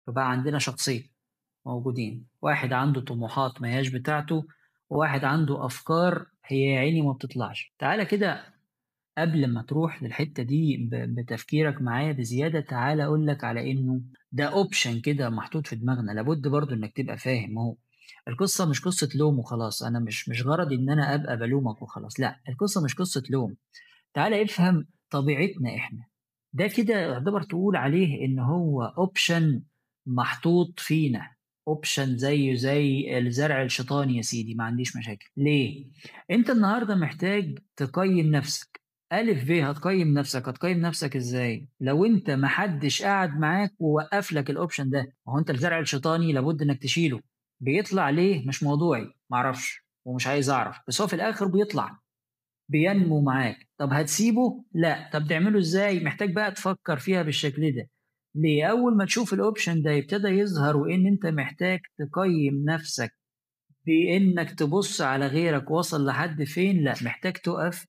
فبقى عندنا شخصين موجودين، واحد عنده طموحات ما هياش بتاعته، وواحد عنده أفكار هي يا عيني ما بتطلعش. تعالَ كده قبل ما تروح للحتّة دي بتفكيرك معايا بزيادة، تعالَ أقول لك على إنه ده option كده محطوط في دماغنا، لابد برضه إنّك تبقى فاهم. أهو القصة مش قصة لوم وخلاص، أنا مش غرضي إن أنا أبقى بالومك وخلاص، لأ، القصة مش قصة لوم. تعالَ افهم طبيعتنا إحنا، ده كده يعتبر تقول عليه إن هو option محطوط فينا، option زيه زي الزرع الشيطاني يا سيدي، ما عنديش مشاكل. ليه؟ أنت النهارده محتاج تقيّم نَفْسك، ألِف ب هتقيّم نَفْسك، هتقيّم نَفْسك إزاي؟ لو أنت ما حدش قعد معاك ووقّف لك الoption ده، ما هو أنت الزرع الشيطاني لابد إنك تشيله، بيطلع ليه مش موضوعي، ما أعرفش ومش عايز أعرف، بس هو في الآخر بيطلع. بينمو معاك، طب هتسيبه؟ لأ، طب تعمله إزاي؟ محتاج بقى تفكّر فيها بالشكل ده. ليه؟ أول ما تشوف الoption ده يبتدى يظهر وإن أنت محتاج تقيّم نَفْسك بإنّك تبُص على غيرك وصل لحد فين، لأ، محتاج تُقف